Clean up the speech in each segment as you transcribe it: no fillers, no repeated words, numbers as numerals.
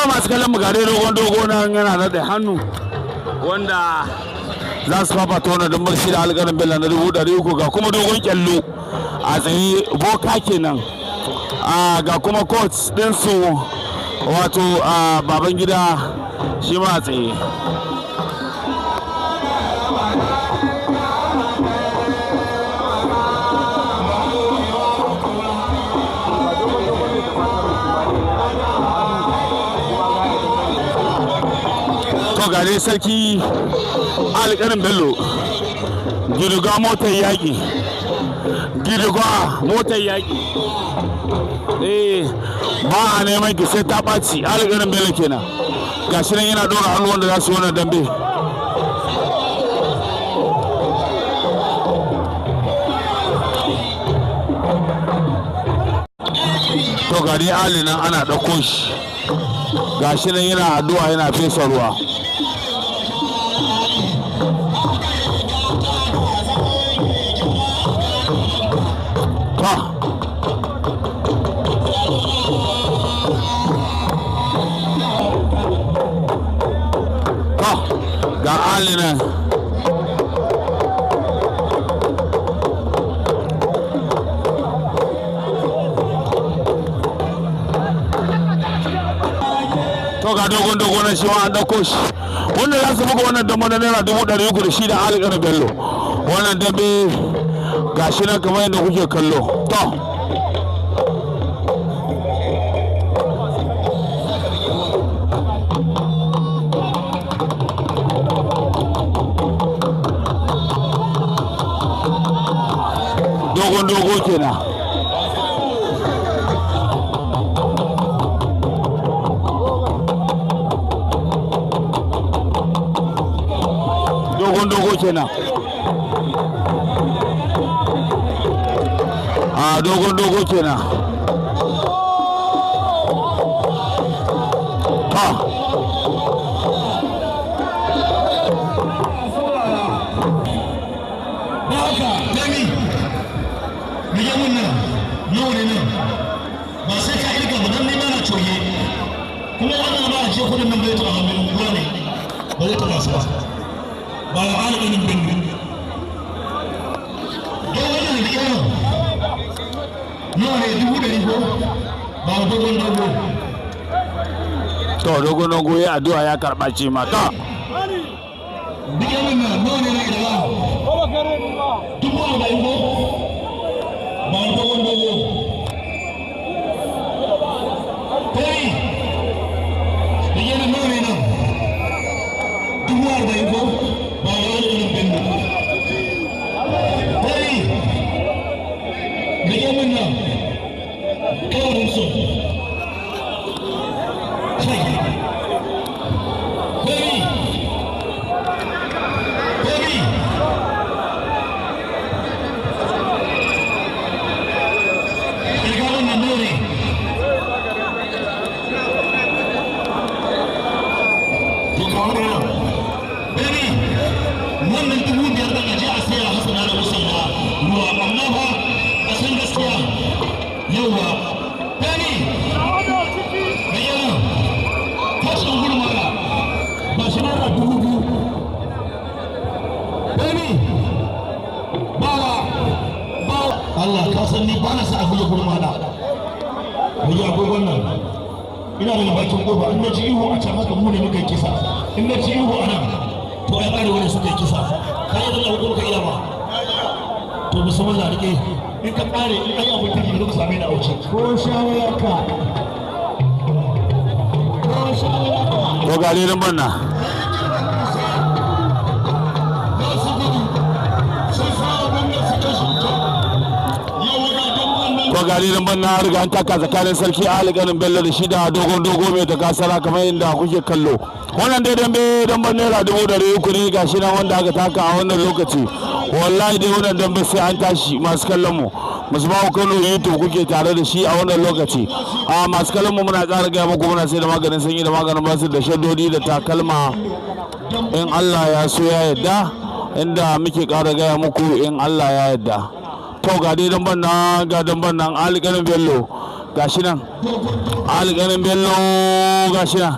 masu kallon gare dogo nan yana naɗe hannu wanda za su fafata wannan dambar shi da alƙarin bello na 300 ga kuma dogon kyallo a tsaye boka kenan ga kuma coach ɗinsu wato baban gida shi ma a tsaye. Gare sarki alƙarin bello gidiga motar yaƙi ba a neman ki sai ta ɓaci alƙarin bello kenan gashi nan yana ɗora hannu wanda za su yi wannan dambe. To gari ali nan ana ɗauko shi gashi nan yana addu'a yana fesa ruwa. Ga Ali nan to ga dogon na shi ma an dauko shi wanda za su buga wannan dambe na naira 300 da shi da alƙarin bello wannan dambe ga shi nan kamar yadda kuke kallo. To dogo kenan dogo kenan dogo kenan kuma wannan ba a ce kudin nan bai taɓa hannun ruwa ne ba zai taɓa su ba ya hana ganin bindu don wannan da yawan nawa ne 100 ko ba a dogon dogo to dogon dogo ya addu'a ya karɓa ce mata duk yawan nan nawa ne na idawa 40,000 ko ba a dogon dogo kai yana nore nan 40,000 ko ba ya yi wani bindu kai da yamin nan kawarin su kai wannan 5,000 da aje a sayar hasana da musalla ruwa amma fa a san gaskiya yawa dani da yana tashin gurmara ba shi na 2,000 dani bawa Allah ka san ni ba na sa a buge gurmara buge agogon nan ina da bakin kofa in na ci ihu a can haka mu ne muka kisa in na ci ihu a nan to ai arewa ne suka yi kisa kai da Allah ka iya ba to musamman rike in ka kare in ai abin take da same ni a wuce ko shawararka to gare nan banna ko gare nan banna riga an taka tsakanin sarki alƙarin bello da shi da dogo mai ta kasara kamar yadda kuke kallo. Wannan dai dambe damben naira 300 ne gashi nan wanda aka taka a wannan lokaci wallahi dai wannan dambe sai an tashi masu kallon mu Musbahu Kano YouTube kuke tare da shi a wannan lokaci a masu kallon mu muna ƙara gaya muku muna sai da maganin sanyi da maganin basu da shaddodi da takalma in Allah ya so ya yadda inda muke ƙara gaya muku in Allah ya yadda. To ga dai damben nan alƙarin bello gashi nan alƙanin bello gashi nan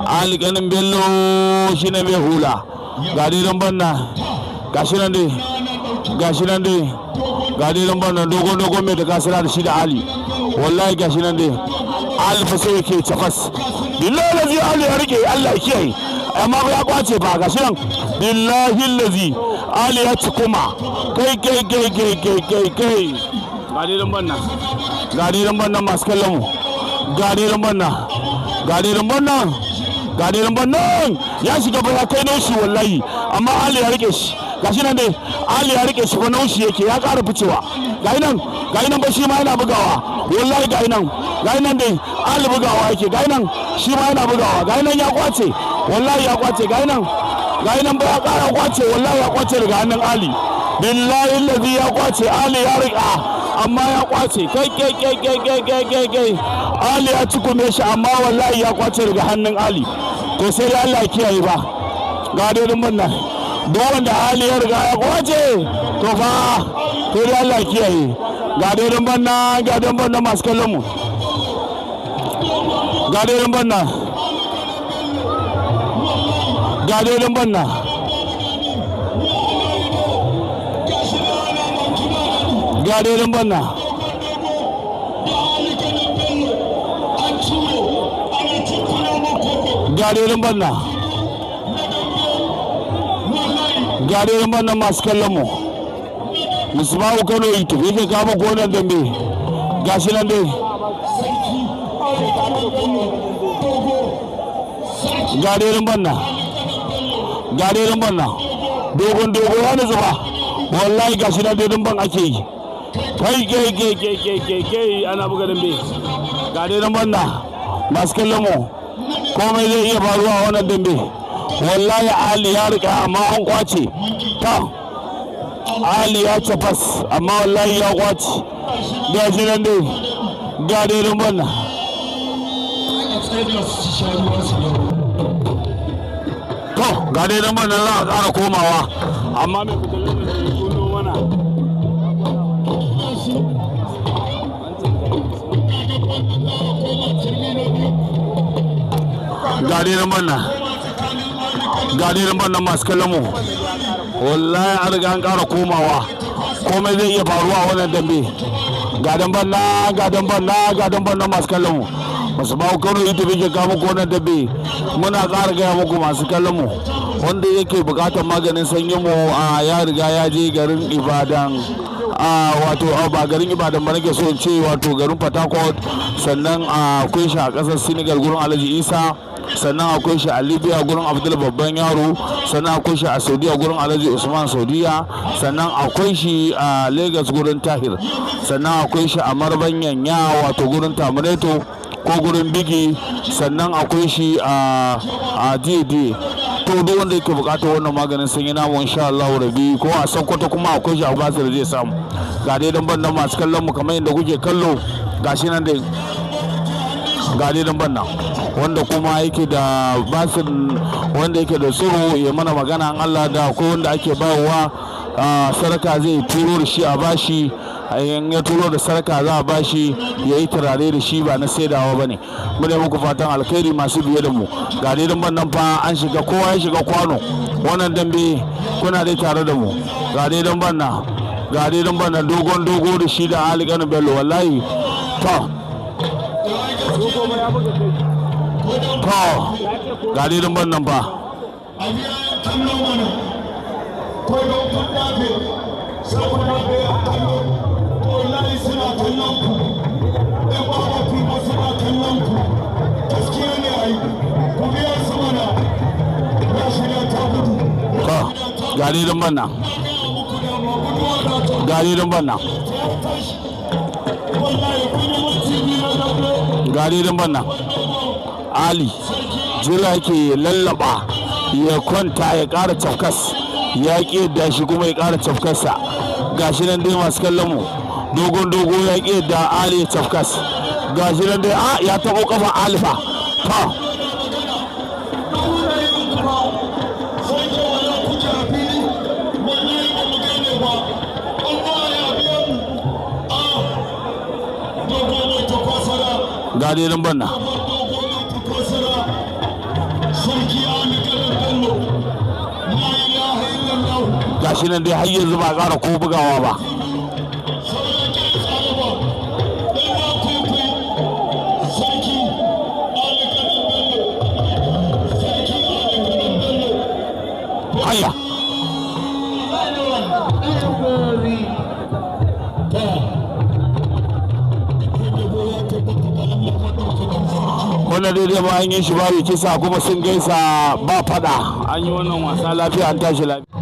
alƙanin bello shi ne mai hula ga didan banna gashi nan dai gashi nan dai ga didan banna dogon mai da kasira da shi da ali wallahi gashi nan dai ali fa sai yake tafas billahi lazi ali ya rike Allah ya kiyaye amma ba ya kwace ba gashi nan billahi lazi ali ya ci kuma kai gadirin banna masu kallon mu gadirin banna ya shiga ba ya kai naushi wallahi amma ali ya rike shi gashi nan dai ali ya rike shi fa naushi yake ya ƙara ficewa gayi nan ba shi ma yana bugawa wallahi gayi nan dai ali bugawa yake gayi nan shi ma yana bugawa gayi nan ya kwace wallahi ya kwace gayi nan ba ya ƙara kwace wallahi ya kwace daga hannun ali billahi lazi ya kwace ali ya rika amma ya kwace kai ali ya cikume shi amma wallahi ya kwace daga hannun ali to sai dai Allah ya kiyaye ba ga dodon banna don wanda ali ya riga ya kwace to fa sai dai Allah ya kiyaye ga dodon banna masu kallon mu ga dodon banna gadirin banna masu kallon mu musamman kano yi tafi yake kama gonan dambe gashi nan dai gadirin banna dogon ya zuba wallahi gashi nan dai ban ake yi kai ana buga dambe ga dai banna masu kallon mu komai zai iya faruwa a wannan dambe wallahi ali ya rika amma an kwace ta ali ya tafas amma wallahi ya kwace da shi nan dai ga dai banna to ga dai banna za a ƙara komawa amma mai fitalin da ya kuno mana gadirin banna masu kallon mu wallahi an riga an ƙara komawa komai zai iya faruwa a wannan dambe gadon banna masu kallon mu masu ba kano ita bai ga muku wannan dambe muna ƙara gaya muku masu kallon mu wanda yake buƙatar maganin sanyin mu a ya riga ya je garin Ibadan wato ba garin Ibadan ba nake so in ce wato garin Port Harcourt sannan akwai shi a ƙasar Senegal gurin Alhaji Isa sannan akwai shi a Libya gurin Abdul Babban Yaro sannan akwai shi a Saudiya gurin Alhaji Usman Saudiya sannan akwai shi a Lagos gurin Tahir sannan akwai shi a Marban Yanya wato gurin Tamureto ko gurin Bigi sannan akwai shi a DD to duk wanda yake bukatar wannan maganin sanyi namu insha Allah rabi ko a Sokoto kuma akwai shi a Basir zai samu ga dai dan bannan masu kallon mu kamar yadda kuke kallo gashi nan dai ga dai dan bannan wanda kuma yake da Basir wanda yake da tsoro ya mana magana an Allah da akwai wanda ake bayarwa saraka zai turo da shi a bashi in ya turo da sarka za a bashi ya yi turare da shi ba na saidawa ba ne mu ne muku fatan alkhairi masu biye da mu ga dai nan fa an shiga kowa ya shiga kwano wannan dambe kuna dai tare da mu ga dai banna dogon da shi da alƙanin bello wallahi to ga dai bannan fa wallahi suna kallon ku ɗan ƙwaƙwafi ba suna kallon ku gaskiya ne a yi ku biya su mana ya shirya ta gudu garirin banna ali jira ke lallaba ya kwanta ya ƙara cafkas ya ƙi yadda shi kuma ya ƙara cafkarsa gashi nan dai masu kallon mu dogo ya ƙi da ali tafkas gashi nan dai ya taɓo kafa alifa ta dogo mai takwas ga dai nan banna gashi nan dai har yanzu ba ƙara ko bugawa ba. Haya wannan daidai ba an yi shi babu kisa kuma sun gaisa ba fada an yi wannan wasa lafiya an tashi lafiya.